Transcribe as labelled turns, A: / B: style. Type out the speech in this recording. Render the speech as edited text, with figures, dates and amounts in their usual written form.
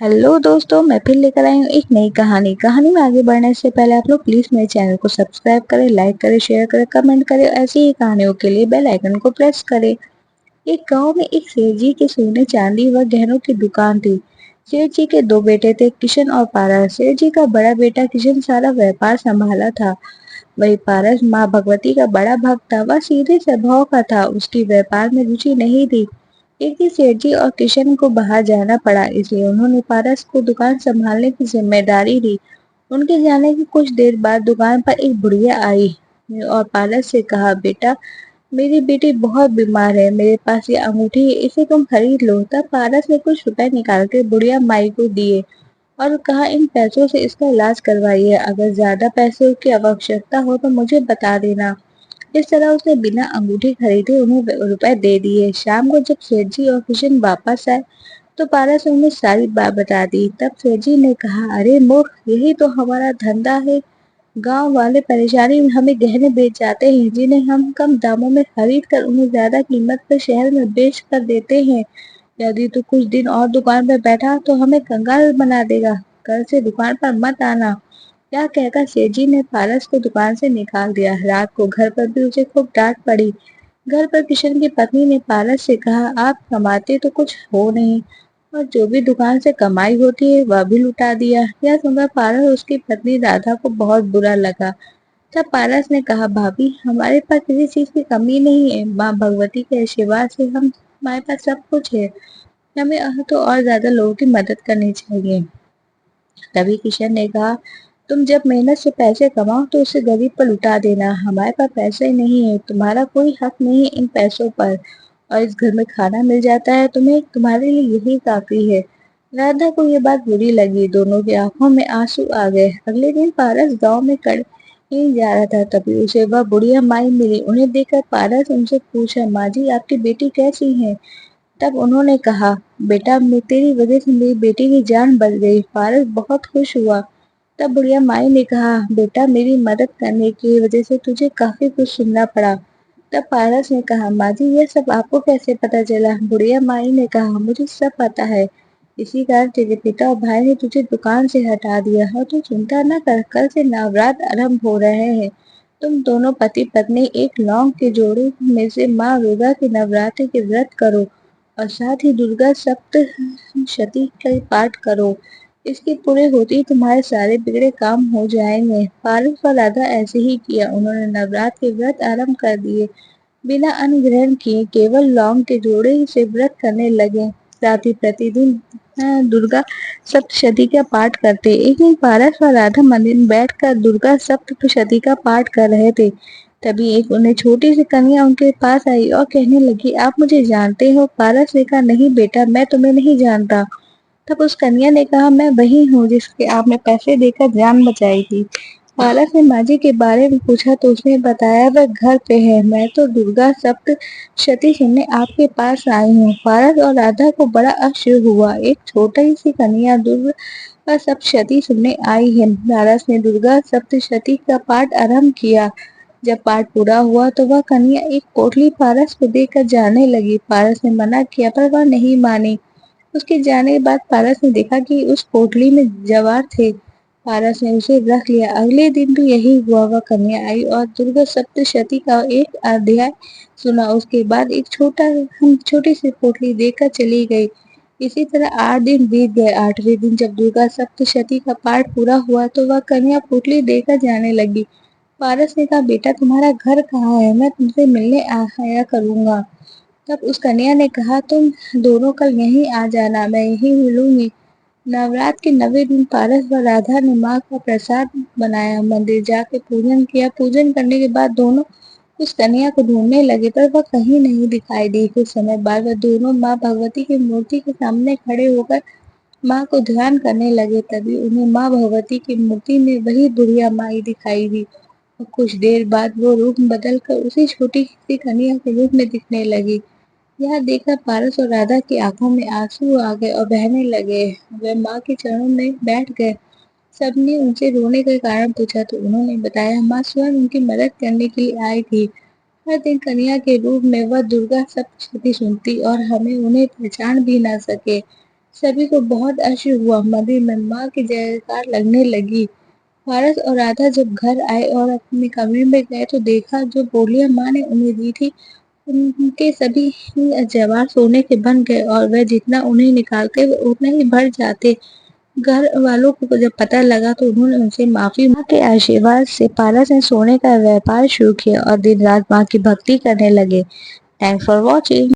A: Hello दोस्तों, मैं फिर लेकर आई हूँ एक नई कहानी में आगे बढ़ने से पहले आप लोग प्लीज मेरे चैनल को सब्सक्राइब करें, लाइक करें, शेयर करें, कमेंट करें। ऐसी ही कहानियों के लिए बेल आइकन को प्रेस करें। एक गांव में एक सेठ जी की सोने चांदी व गहनों की दुकान थी। सेठ जी के दो बेटे थे, किशन और पारस। सेठ जी का बड़ा बेटा किशन सारा व्यापार संभाला था। वही पारस माँ भगवती का बड़ा भक्त था। वह सीधे स्वभाव का था, उसकी व्यापार में रुचि नहीं थी। एक दिन सेठ जी और किशन को बाहर जाना पड़ा, इसलिए उन्होंने पारस को दुकान संभालने की जिम्मेदारी दी। उनके जाने के कुछ देर बाद दुकान पर एक बुढ़िया आई और पारस से कहा, बेटा, मेरी बेटी बहुत बीमार है, मेरे पास ये अंगूठी है, इसे तुम खरीद लो। तब पारस ने कुछ रुपए निकाल कर बुढ़िया माई को दिए और कहा, इन पैसों से इसका इलाज करवाइए। अगर ज्यादा पैसों की आवश्यकता हो तो मुझे बता देना। इस तरह उसने बिना अंगूठी खरीदे उन्हें रुपए दे दिए। शाम को जब सेठ जी और किशन वापस आए तो पारस ने उन्हें सारी बात बता दी। तब सेठ जी ने कहा, अरे मूर्ख, यही तो हमारा धंधा है। गांव वाले परेशानी में हमें गहने बेच जाते हैं, जिन्हें हम कम दामों में खरीद कर उन्हें ज्यादा कीमत पर शहर में बेच कर देते हैं। यदि तू कुछ दिन और दुकान पर बैठा तो हमें कंगाल बना देगा। कल से दुकान पर मत आना। यह कहकर सेठ जी ने पारस को दुकान से निकाल दिया। रात को घर पर भी उसे खूब डांट पड़ी। घर पर किशन की पत्नी ने पारस से कहा, आप कमाते तो कुछ हो नहीं और जो भी दुकान से कमाई होती है वह भी लुटा दिया। यह सुनकर पारस और उसकी पत्नी राधा को बहुत बुरा लगा। तब पारस ने कहा, भाभी, हमारे पास किसी चीज की कमी नहीं है। माँ भगवती के आशीर्वाद से हम हमारे पास सब कुछ है। हमें तो और ज्यादा लोगों की मदद करनी चाहिए। तभी किशन ने कहा, तुम जब मेहनत से पैसे कमाओ तो उसे गरीब पर लुटा देना। हमारे पास पैसे नहीं है, तुम्हारा कोई हक नहीं है इन पैसों पर। और इस घर में खाना मिल जाता है तुम्हें, तुम्हारे लिए यही काफी है। राधा को ये बात बुरी लगी। दोनों की आंखों में आंसू आ गए। अगले दिन पारस गांव में कहीं जा रहा था, तभी उसे वह बुढ़िया माई मिली। उन्हें देखकर पारस उनसे पूछा, माँ जी, आपकी बेटी कैसी है? तब उन्होंने कहा, बेटा, मैं तेरी वजह से मेरी बेटी की जान बच गई। पारस बहुत खुश हुआ। तब बुढ़िया माई ने कहा, बेटा, मेरी मदद करने की वजह से तुझे काफी कुछ सुनना पड़ा। तब पारस ने कहा, माँ जी, यह सब आपको कैसे पता चला? बुढ़िया माई ने कहा, मुझे सब पता है। इसी कारण तेरे पिता और भाई ने तुझे दुकान से हटा दिया। और तू चिंता न कर, कल से नवरात्र आरंभ हो रहे हैं। तुम दोनों पति पत्नी एक लौंग के जोड़े में से माँ दुर्गा के नवरात्रि के व्रत करो और साथ ही दुर्गा सप्तशती का पाठ करो। इसके पूरे होते ही तुम्हारे सारे बिगड़े काम हो जाएंगे। पारस और राधा ऐसे ही किया। उन्होंने नवरात्र के व्रत आरंभ कर दिए। बिना अन्न ग्रहण किए केवल लौंग के जोड़े से व्रत करने लगे। साथ ही प्रतिदिन दुर्गा सप्तशती का पाठ करते। एक दिन पारस और राधा मंदिर में बैठकर दुर्गा सप्तशती का पाठ कर रहे थे। तभी एक उन्हें छोटी सी कन्या उनके पास आई और कहने लगी, आप मुझे जानते हो? पारस ने कहा, नहीं बेटा, मैं तुम्हें नहीं जानता। तब उस कन्या ने कहा, मैं वही हूँ जिसके आपने पैसे देकर जान बचाई थी। पारस ने माँ जी के बारे में पूछा तो उसने बताया, वह घर पे है। मैं तो दुर्गा सप्तशती सुनने आपके पास आई हूँ। पारस और राधा को बड़ा आश्चर्य हुआ। एक छोटी सी कन्या दुर्गा सप्तशती सुनने आई है। पारस ने दुर्गा सप्तशती का पाठ आरंभ किया। जब पाठ पूरा हुआ तो वह कन्या एक पोटली पारस को देकर जाने लगी। पारस ने मना किया पर वह नहीं मानी। उसके जाने के बाद पारस ने देखा कि उस पोटली में जवाहर थे। पारस ने उसे रख लिया। अगले दिन भी यही हुआ। वह कन्या आई और दुर्गा सप्तशती का एक अध्याय सुना। उसके बाद एक छोटी सी पोटली देकर चली गई। इसी तरह 8 दिन बीत गए। 8वें दिन जब दुर्गा सप्तशती का पाठ पूरा हुआ तो वह कन्या पोटली देकर जाने लगी। पारस ने कहा, बेटा, तुम्हारा घर कहाँ है? मैं तुमसे मिलने आया करूंगा। तब उस कन्या ने कहा, तुम दोनों कल यहीं आ जाना, मैं यहीं मिलूंगी। नवरात्र के 9वें दिन पारस व राधा ने माँ का प्रसाद बनाया, मंदिर जाकर पूजन किया। पूजन करने के बाद दोनों उस कन्या को ढूंढने लगे पर वह कहीं नहीं दिखाई दी। कुछ समय बाद वह दोनों माँ भगवती की मूर्ति के सामने खड़े होकर माँ को ध्यान करने लगे। तभी उन्हें माँ भगवती की मूर्ति में वही बुढ़िया माई दिखाई दी और कुछ देर बाद वो रूप बदल कर उसी छोटी सी कन्या के रूप में दिखने लगी। यह देखकर पारस और राधा की आंखों में आंसू आ गए और बहने लगे। वे माँ के चरणों में बैठ गए। सबने उनसे रोने का कारण पूछा तो उन्होंने बताया, माँ स्वयं उनकी मदद करने के लिए आई थी। हर दिन कन्या के रूप में वह दुर्गा सप्तशती सुनती और हमें उन्हें पहचान भी ना सके। सभी को बहुत आश्चर्य हुआ। मंदिर में माँ की जयकार लगने लगी। पारस और राधा जब घर आए और अपने कमरे में गए तो देखा जो बोलियां माँ ने उन्हें दी थी उनके सभी जवाब सोने के बन गए और वह जितना उन्हें निकालते वे उतना ही बढ़ जाते। घर वालों को जब पता लगा तो उन्होंने उनसे माफी माँ के आशीर्वाद से पारस ने सोने का व्यापार शुरू किया और दिन रात माँ की भक्ति करने लगे। Thanks for watching.